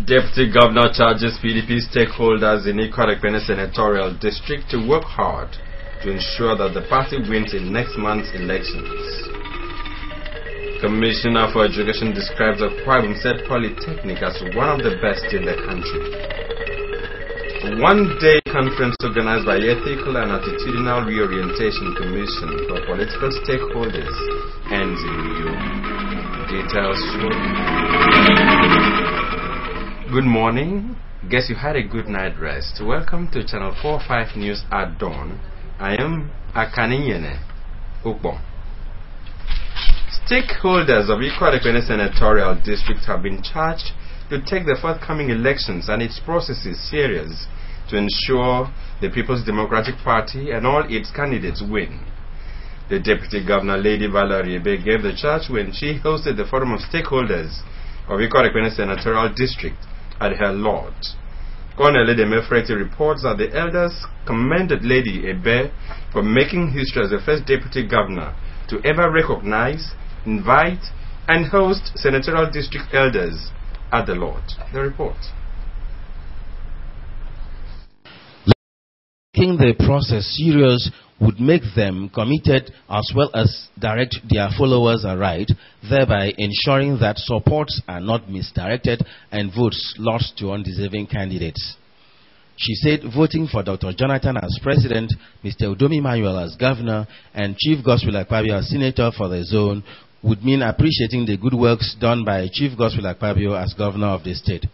Deputy Governor charges PDP stakeholders in Ikot-Ekpene Senatorial District to work hard to ensure that the party wins in next month's elections. Commissioner for Education describes Akwa Ibom State Polytechnic as one of the best in the country. A one-day conference organized by Ethical and Attitudinal Reorientation Commission for Political Stakeholders ends in Rio. Details shortly. Good morning. Guess you had a good night rest. Welcome to Channel 45 News at Dawn. I am Akaninyene Ukbo. Stakeholders of Ikot-Ekpene Senatorial District have been charged to take the forthcoming elections and its processes serious to ensure the People's Democratic Party and all its candidates win. The Deputy Governor, Lady Valerie Ebe, gave the charge when she hosted the Forum of Stakeholders of Ikot-Ekpene Senatorial District at her lodge. Colonel Edemefreti reports that the elders commended Lady Ebe for making history as the first Deputy Governor to ever recognize, invite, and host senatorial district elders at the lodge. The report. Making the process serious would make them committed as well as direct their followers aright, thereby ensuring that supports are not misdirected and votes lost to undeserving candidates. She said voting for Dr. Jonathan as president, Mr. Udomi Manuel as governor, and Chief Gospel Akpabio as senator for the zone would mean appreciating the good works done by Chief Gospel Akpabio as governor of the state.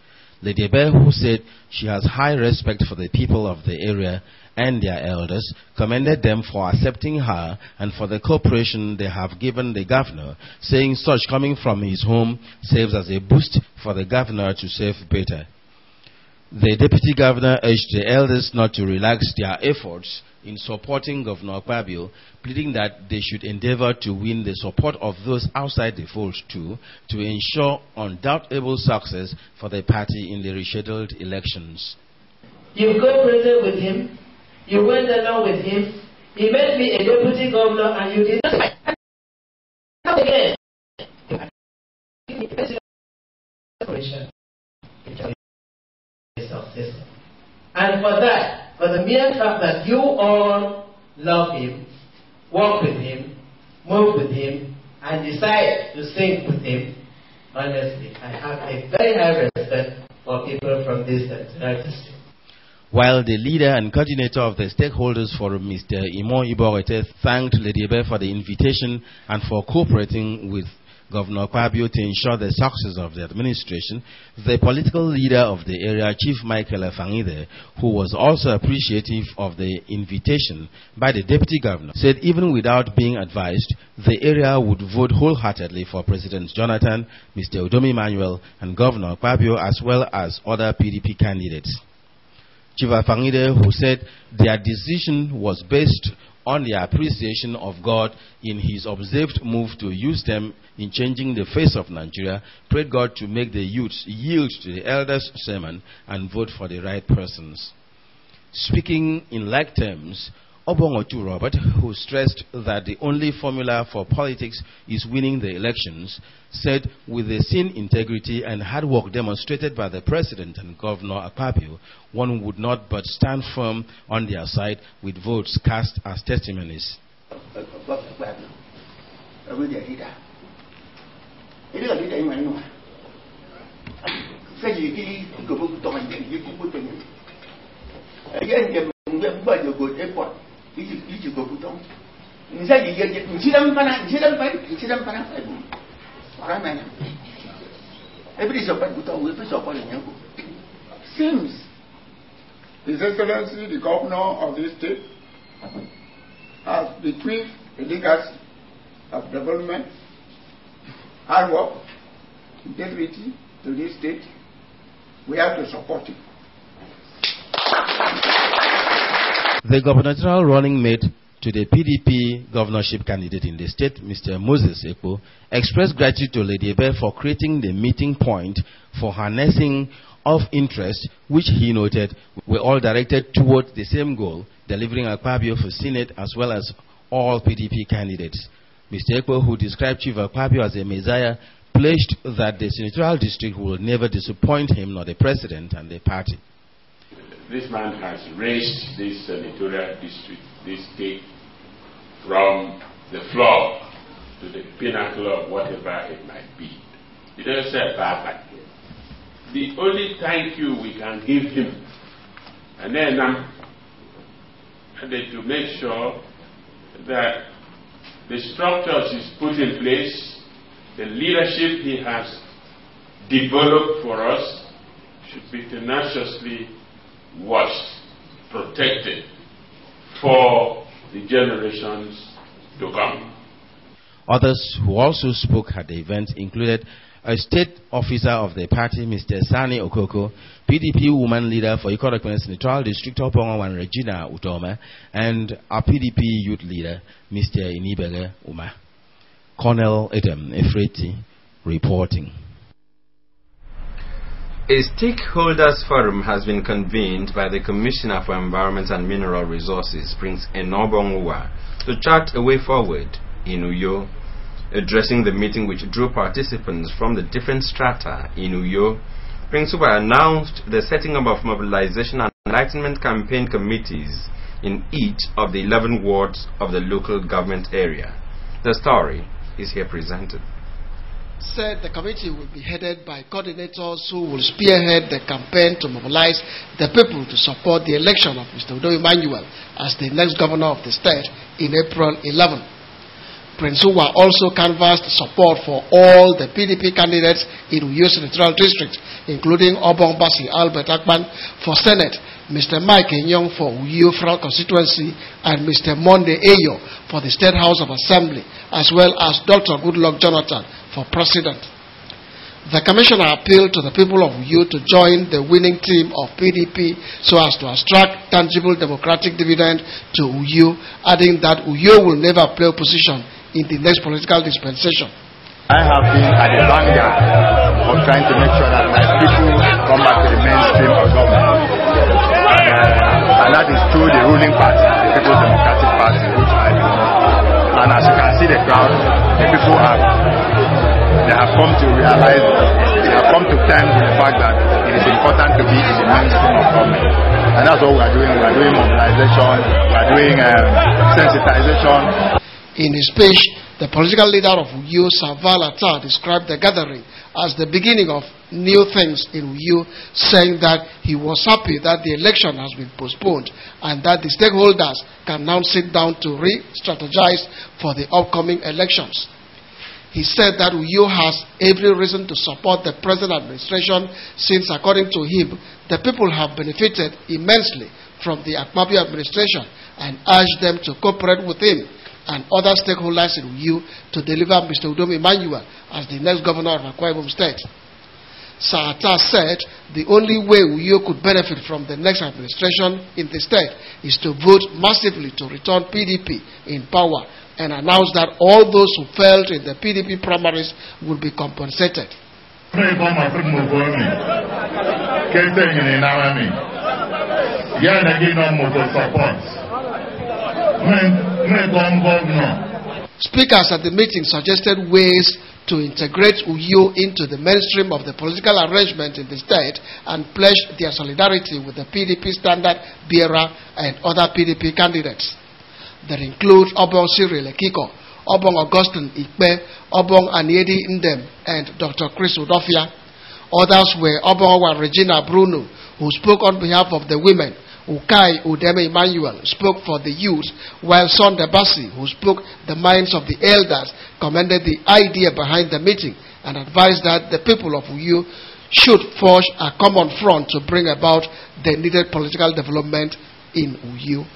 Lady Ebe, who said she has high respect for the people of the area and their elders, commended them for accepting her and for the cooperation they have given the governor, saying such coming from his home serves as a boost for the governor to serve better. The deputy governor urged the elders not to relax their efforts in supporting Governor Akpabio, pleading that they should endeavor to win the support of those outside the fold too, to ensure undoubtable success for the party in the rescheduled elections. You cooperated with him, you went along with him, he made me a deputy governor, and you did not again. And for that, for the mere fact that you all love him, work with him, move with him, and decide to sing with him, honestly, I have a very high respect for people from this district. While the leader and coordinator of the Stakeholders Forum, Mr. Imo Iborete, thanked Lady Ebe for the invitation and for cooperating with Governor Akpabio to ensure the success of the administration, the political leader of the area, Chief Michael Efangide, who was also appreciative of the invitation by the deputy governor, said even without being advised, the area would vote wholeheartedly for President Jonathan, Mr. Udomi Manuel, and Governor Akpabio, as well as other PDP candidates. Chief Efangide, who said their decision was based on their appreciation of God in his observed move to use them in changing the face of Nigeria, prayed God to make the youths yield to the elders' sermon and vote for the right persons. Speaking in like terms, Obongotu Robert, who stressed that the only formula for politics is winning the elections, said with the seen integrity and hard work demonstrated by the President and Governor Akpabio, one would not but stand firm on their side with votes cast as testimonies. Since His Excellency the Governor of this state has bequeathed a legacy of development, hard work, integrity to this state, we have to support it. The gubernatorial running mate to the PDP governorship candidate in the state, Mr. Moses Ekpo, expressed gratitude to Lady Ebe for creating the meeting point for harnessing of interest, which he noted were all directed toward the same goal, delivering Akpabio for Senate as well as all PDP candidates. Mr. Ekpo, who described Chief Akpabio as a messiah, pledged that the senatorial district will never disappoint him nor the president and the party. This man has raised this senatorial district, this state, from the floor to the pinnacle of whatever it might be. He doesn't say bad. The only thank you we can give him, and then to make sure that the structures he's put in place, the leadership he has developed for us, should be tenaciously watched, protected for the generations to come. Others who also spoke at the event included a state officer of the party, Mr. Sani Okoko, PDP woman leader for Ikorekwen Senatorial District Opongowan Regina Utoma, and our PDP youth leader, Mr. Inibele Uma. Colonel Edem Efreti reporting. A stakeholders forum has been convened by the Commissioner for Environment and Mineral Resources, Prince Enobonwa, to chart a way forward in Uyo. Addressing the meeting, which drew participants from the different strata in Uyo, Prince Uba announced the setting up of mobilization and enlightenment campaign committees in each of the 11 wards of the local government area. The story is here presented. Said the committee will be headed by coordinators who will spearhead the campaign to mobilize the people to support the election of Mr. Udo Emmanuel as the next governor of the state in April 11. Prince Uwa also canvassed support for all the PDP candidates in Uyo Senatorial District, including Obong Basi Albert Akpan for Senate, Mr. Mike Enyong for Uyo Front Constituency, and Mr. Monde Eyo for the State House of Assembly, as well as Dr. Goodluck Jonathan for President. The Commissioner appealed to the people of Uyo to join the winning team of PDP so as to extract tangible democratic dividend to Uyo, adding that Uyo will never play opposition in the next political dispensation. I have been at the vanguard of trying to make sure that my people come back to the mainstream of government. And that is through the ruling party, the People's Democratic Party, which I belong. And as you can see the crowd, the people have come to realize, they have come to terms with the fact that it is important to be in the mainstream of government. And that's what we are doing. We are doing mobilization, we are doing sensitization. In his speech, the political leader of Uyo, Saval Atta, described the gathering as the beginning of new things in Uyo, saying that he was happy that the election has been postponed and that the stakeholders can now sit down to re-strategize for the upcoming elections. He said that Uyo has every reason to support the present administration since, according to him, the people have benefited immensely from the Akpabio administration and urged them to cooperate with him and other stakeholders in Uyo to deliver Mr. Udom Emmanuel as the next governor of Akwa Ibom State. Saata said the only way Uyo could benefit from the next administration in the state is to vote massively to return PDP in power and announce that all those who failed in the PDP primaries will be compensated. Speakers at the meeting suggested ways to integrate Uyo into the mainstream of the political arrangement in the state and pledged their solidarity with the PDP standard bearer and other PDP candidates. That include Obong Cyril Ekiko, Obong Augustine Ikpe, Obong Aniedi Ndem, and Dr. Chris Udofia. Others were Obong Regina Bruno, who spoke on behalf of the women. Ukai Udeme Emmanuel spoke for the youth, while Sonda Basi, who spoke the minds of the elders, commended the idea behind the meeting and advised that the people of Uyo should forge a common front to bring about the needed political development in Uyo.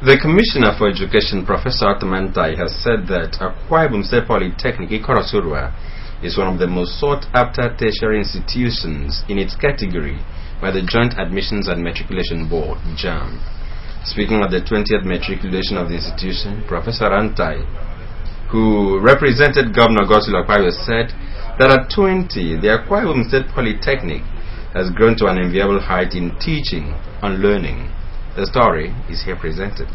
The Commissioner for Education, Professor Atamantai, has said that Akwa Ibom State Polytechnic Ikorosurwa is one of the most sought-after tertiary institutions in its category by the Joint Admissions and Matriculation Board, JAM. Speaking at the 20th matriculation of the institution, Professor Antai, who represented Governor Godswill Akpabio, said that at 20, the Akwa Ibom State Polytechnic has grown to an enviable height in teaching and learning. The story is here presented.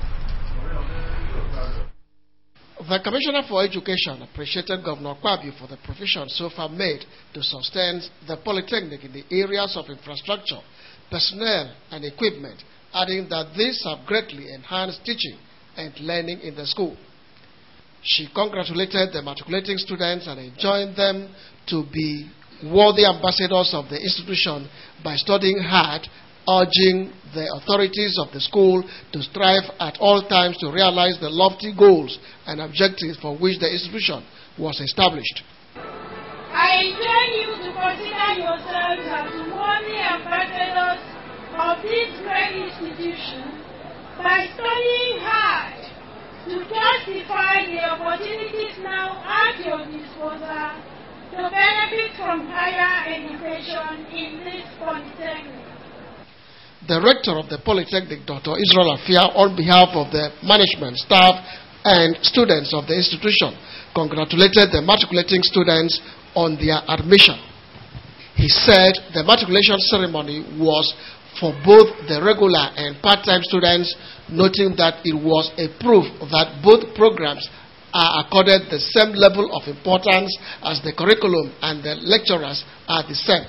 The Commissioner for Education appreciated Governor Kwabi for the provision so far made to sustain the Polytechnic in the areas of infrastructure, personnel, and equipment, adding that these have greatly enhanced teaching and learning in the school. She congratulated the matriculating students and enjoined them to be worthy ambassadors of the institution by studying hard, urging the authorities of the school to strive at all times to realize the lofty goals and objectives for which the institution was established. I enjoin you to consider yourselves as worthy ambassadors of this great institution by studying hard to justify the opportunities now at your disposal to benefit from higher education in this Polytechnic. The rector of the Polytechnic, Dr. Israel Afia, on behalf of the management, staff, and students of the institution, congratulated the matriculating students on their admission. He said the matriculation ceremony was for both the regular and part-time students, noting that it was a proof that both programs are accorded the same level of importance as the curriculum and the lecturers are the same.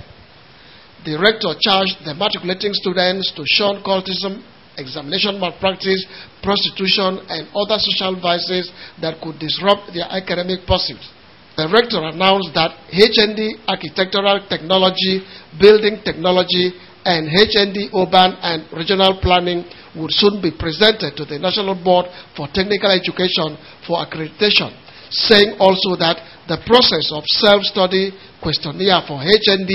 The rector charged the matriculating students to shun cultism, examination malpractice, prostitution, and other social vices that could disrupt their academic pursuits. The rector announced that HND Architectural Technology, Building Technology, and HND Urban and Regional Planning would soon be presented to the National Board for Technical Education for accreditation, saying also that the process of self-study questionnaire for HND,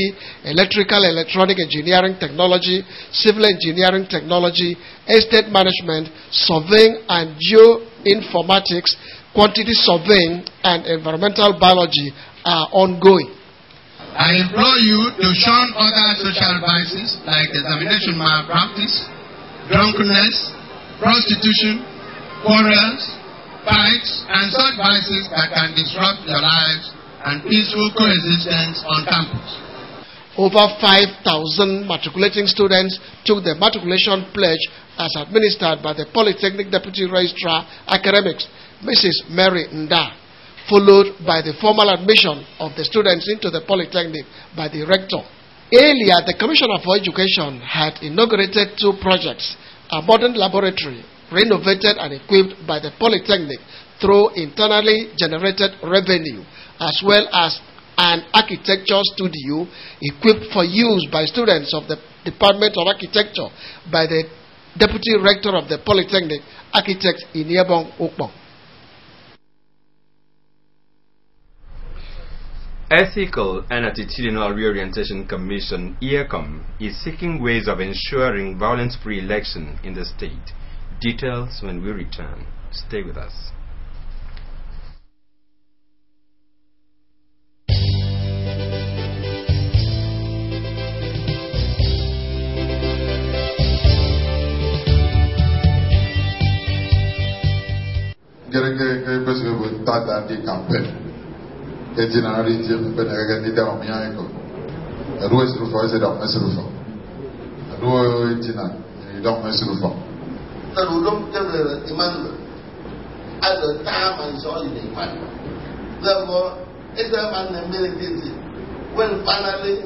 Electrical Electronic Engineering Technology, Civil Engineering Technology, Estate Management, Surveying and Geoinformatics, Quantity Surveying, and Environmental Biology are ongoing. I implore you to shun other social vices like examination malpractice, drunkenness, prostitution, quarrels, fights, and such vices that can disrupt your lives and peaceful coexistence on campus. Over 5,000 matriculating students took the matriculation pledge as administered by the Polytechnic Deputy Registrar Academics, Mrs. Mary Nda, followed by the formal admission of the students into the Polytechnic by the rector. Earlier, the Commissioner for Education had inaugurated 2 projects, a modern laboratory renovated and equipped by the Polytechnic through internally generated revenue, as well as an architecture studio equipped for use by students of the Department of Architecture by the Deputy Rector of the Polytechnic, Architect Iniebong Okpong. Ethical and Attitudinal Reorientation Commission, EACOM, is seeking ways of ensuring violence-free election in the state. Details when we return. Stay with us. At the time I saw in the man. Therefore, it's a man military. When finally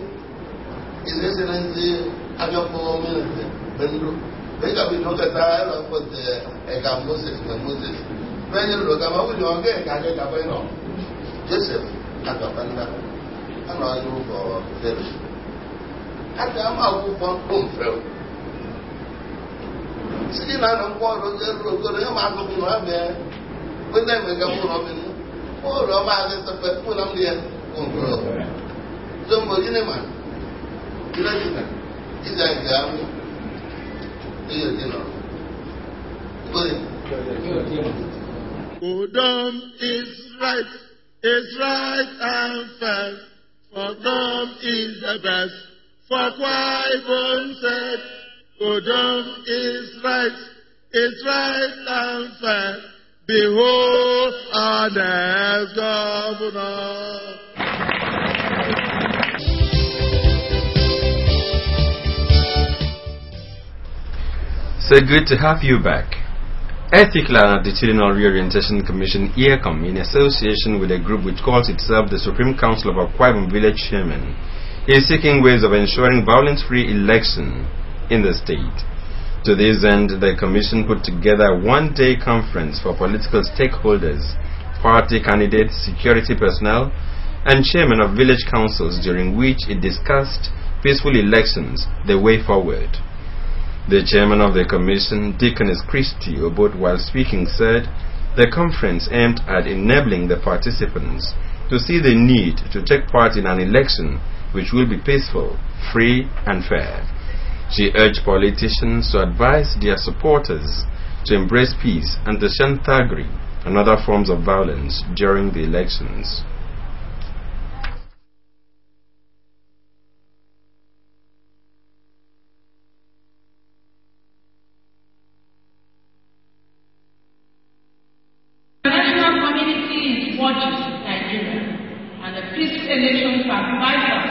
His Excellency Ajopo Minister Bendu, make up in Okata of the Moses. When you look about you get Joseph at the Panda, and I do for service. At the amount of home. Sitting on a quarter of the road, when they make a moon of it, all of us is a full of the somebody in a man. Is that exam? Udom is right and fast. For Udom is the best. For Kwai said, Udom is right and fair. Behold our next governor. So good to have you back. Ethical and Attitudinal Reorientation Commission (EACOM), in association with a group which calls itself the Supreme Council of Akwa Ibom Village Chairmen, is seeking ways of ensuring violence-free election in the state. To this end, the Commission put together a one-day conference for political stakeholders, party candidates, security personnel, and chairmen of village councils, during which it discussed peaceful elections, the way forward. The chairman of the Commission, Deaconess Christy Obot, while speaking, said the conference aimed at enabling the participants to see the need to take part in an election which will be peaceful, free, and fair. She urged politicians to advise their supporters to embrace peace and to shun thuggery and other forms of violence during the elections. The national community is watching Nigeria, and the peaceful elections are vital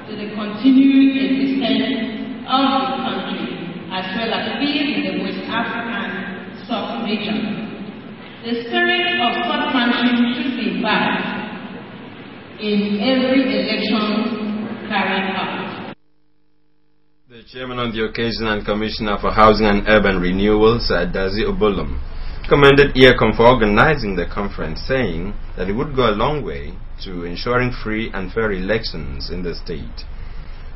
to the continued existence of the country, as well as peace in the West African sub-region. The spirit of sportsmanship should be back in every election carried out. The chairman on the occasion and Commissioner for Housing and Urban Renewal, Sir Dazi Obolom, commended EACOM for organizing the conference, saying that it would go a long way to ensuring free and fair elections in the state.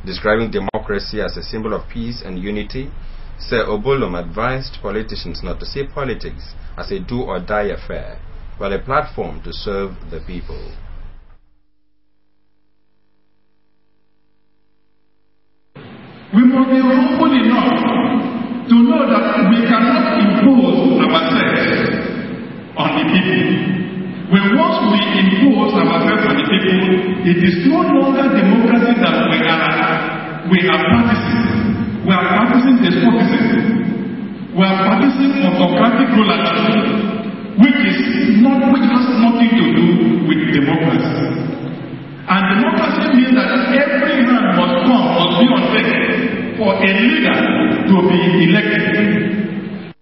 Describing democracy as a symbol of peace and unity, Sir Obolom advised politicians not to see politics as a do-or-die affair, but a platform to serve the people. We must be humble enough to know that we cannot impose ourselves on the people. When once we impose ourselves on the people, it is no longer democracy that we are practicing. We are practicing despotism. We are practicing autocratic rulership, which has nothing to do with democracy. And democracy means that every hand must be on deck for a leader to be elected.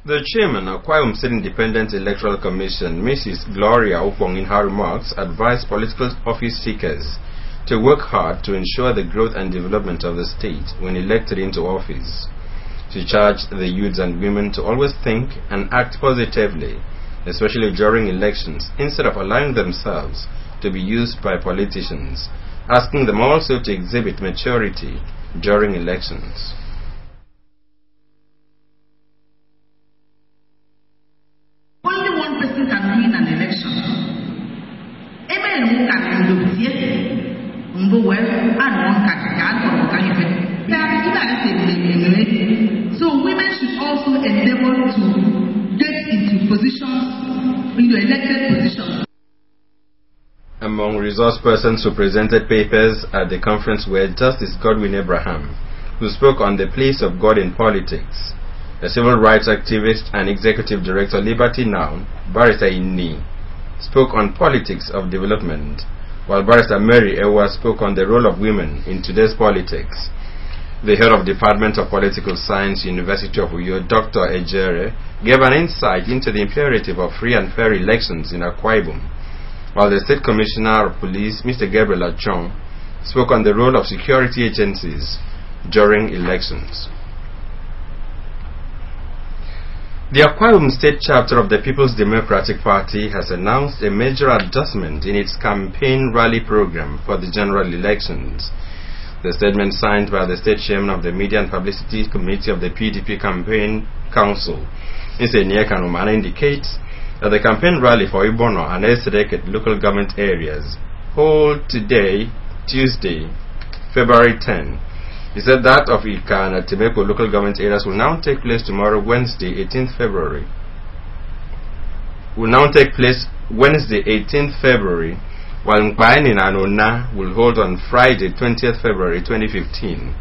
The chairman of Akwa Ibom State Independent Electoral Commission, Mrs. Gloria Opong, in her remarks, advised political office seekers to work hard to ensure the growth and development of the state when elected into office. She charged the youths and women to always think and act positively, especially during elections, instead of allowing themselves to be used by politicians, asking them also to exhibit maturity during elections. Only one person can win an election. So women should also endeavor to get into positions, elected positions. Among resource persons who presented papers at the conference were Justice Godwin Abraham, who spoke on the place of God in politics. The civil rights activist and executive director Liberty Now, Barrister Inni, spoke on politics of development, while Barrister Mary Ewa spoke on the role of women in today's politics. The head of Department of Political Science, University of Uyo, Dr. Ejere, gave an insight into the imperative of free and fair elections in Akwa Ibom, while the State Commissioner of Police, Mr. Gabriel Achong, spoke on the role of security agencies during elections. The Akwa Ibom State chapter of the People's Democratic Party has announced a major adjustment in its campaign rally program for the general elections. The statement signed by the State Chairman of the Media and Publicity Committee of the PDP Campaign Council, Mr. Nyeka Numana, indicates that the campaign rally for Ibono and Esreket local government areas hold today, Tuesday, February 10. He said that of Ika and Temeko local government areas will now take place tomorrow, Wednesday, 18th February. While Mkpaini and Ona will hold on Friday, 20th February 2015.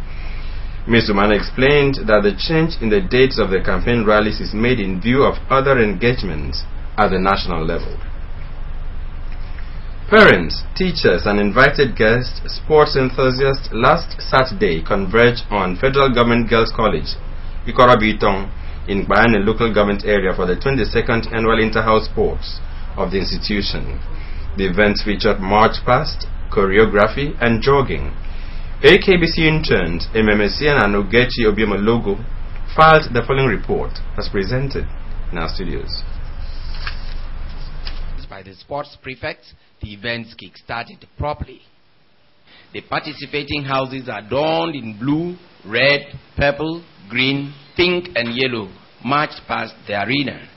Ms. Umana explained that the change in the dates of the campaign rallies is made in view of other engagements at the national level. Parents, teachers, and invited guests, sports enthusiasts last Saturday converged on Federal Government Girls College, Ikora Bitong, in Bayani local government area for the 22nd annual Inter-House Sports of the institution. The events featured march past, choreography, and jogging. AKBC interns MMSC and Ogechi Obiomologo filed the following report as presented in our studios. By the sports prefects, the events kick-started properly. The participating houses adorned in blue, red, purple, green, pink, and yellow marched past the arena.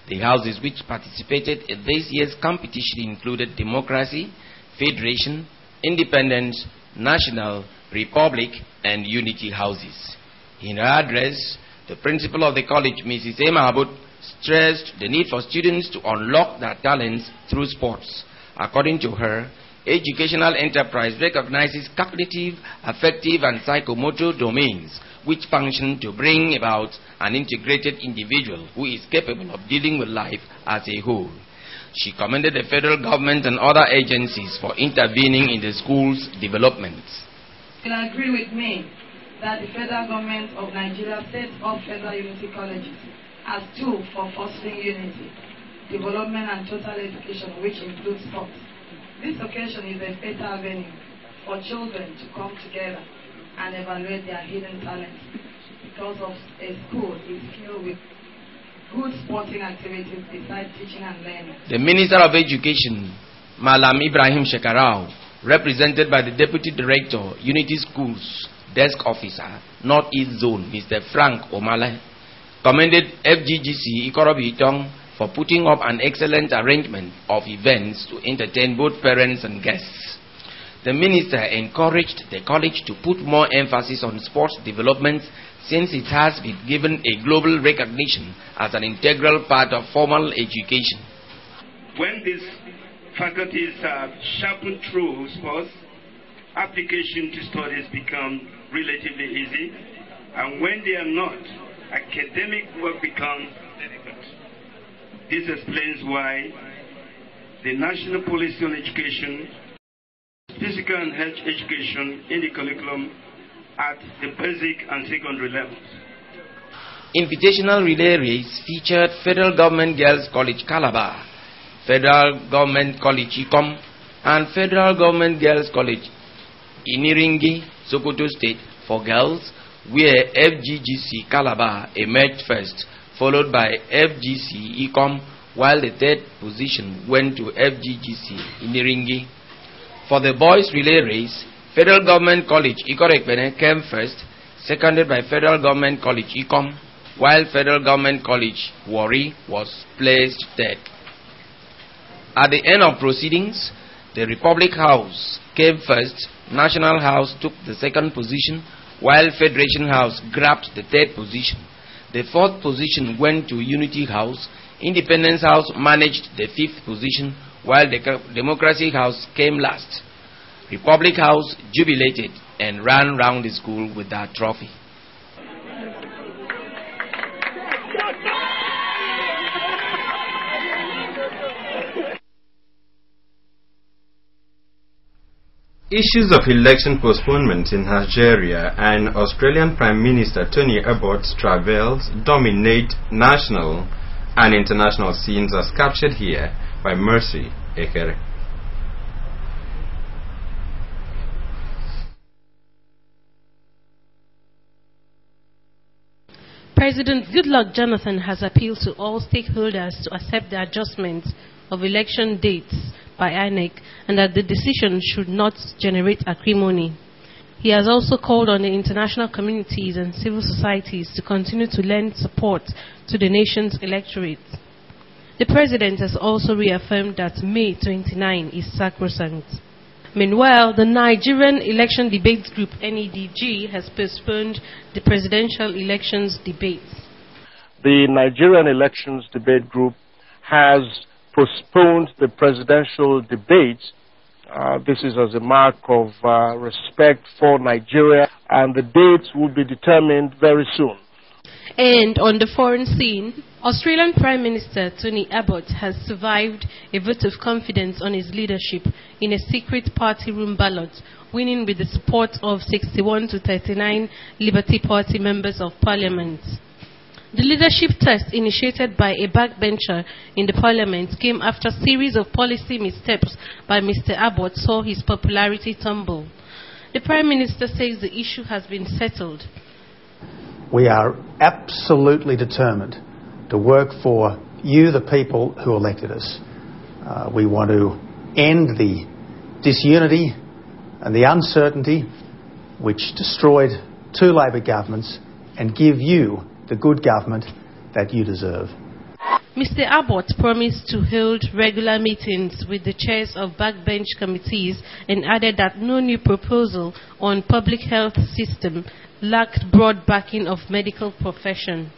The houses which participated in this year's competition included Democracy, Federation, Independence, National, Republic, and Unity houses. In her address, the principal of the college, Mrs. Emma Abud, stressed the need for students to unlock their talents through sports. According to her, educational enterprise recognizes cognitive, affective, and psychomotor domains which function to bring about an integrated individual who is capable of dealing with life as a whole. She commended the federal government and other agencies for intervening in the school's development. You will agree with me that the federal government of Nigeria sets up federal unity colleges as tools for fostering unity, development, and total education, which includes sports. This occasion is a fatal venue for children to come together and evaluate their hidden talents, because of a school is filled with good sporting activities besides teaching and learning. The Minister of Education, Malam Ibrahim Shekarau, represented by the Deputy Director, Unity Schools Desk Officer, Northeast Zone, Mr. Frank Omale, commended FGGC Ikorobi Itong for putting up an excellent arrangement of events to entertain both parents and guests. The minister encouraged the college to put more emphasis on sports development, since it has been given a global recognition as an integral part of formal education. When these faculties are sharpened through sports, application to studies become relatively easy, and when they are not, academic work becomes difficult. This explains why the National Policy on Education, physical and health education in the curriculum at the basic and secondary levels. Invitational relay race featured Federal Government Girls College Calabar, Federal Government College Ikom, and Federal Government Girls College Iniringi, Sokoto State for girls, where FGGC Calabar emerged first, followed by FGC Ikom, while the third position went to FGGC Iniringi. For the boys relay race, Federal Government College Ikorekpene came first, seconded by Federal Government College Ikom, while Federal Government College Wari was placed third. At the end of proceedings, the Republic House came first, National House took the second position, while Federation House grabbed the third position. The fourth position went to Unity House, Independence House managed the fifth position, while the Democracy House came last. Republic House jubilated and ran round the school with that trophy. Issues of election postponement in Nigeria and Australian Prime Minister Tony Abbott's travels dominate national and international scenes, as captured here by Mercy Ekere. President Goodluck Jonathan has appealed to all stakeholders to accept the adjustment of election dates by INEC and that the decision should not generate acrimony. He has also called on the international communities and civil societies to continue to lend support to the nation's electorate. The president has also reaffirmed that May 29 is sacrosanct. Meanwhile, the Nigerian Election Debate Group, NEDG, has postponed the presidential elections debates. The Nigerian Elections Debate Group has postponed the presidential debates. This is as a mark of respect for Nigeria, and the dates will be determined very soon. And on the foreign scene, Australian Prime Minister Tony Abbott has survived a vote of confidence on his leadership in a secret party room ballot, winning with the support of 61 to 39 Liberty Party members of Parliament. The leadership test initiated by a backbencher in the parliament came after a series of policy missteps by Mr. Abbott saw his popularity tumble. The Prime Minister says the issue has been settled. We are absolutely determined to work for you, the people who elected us. We want to end the disunity and the uncertainty which destroyed 2 Labor governments and give you the good government that you deserve. Mr. Abbott promised to hold regular meetings with the chairs of backbench committees and added that no new proposal on public health system lacked broad backing of medical profession.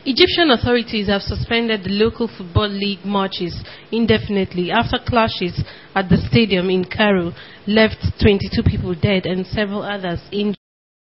Egyptian authorities have suspended the local football league matches indefinitely after clashes at the stadium in Cairo left 22 people dead and several others injured.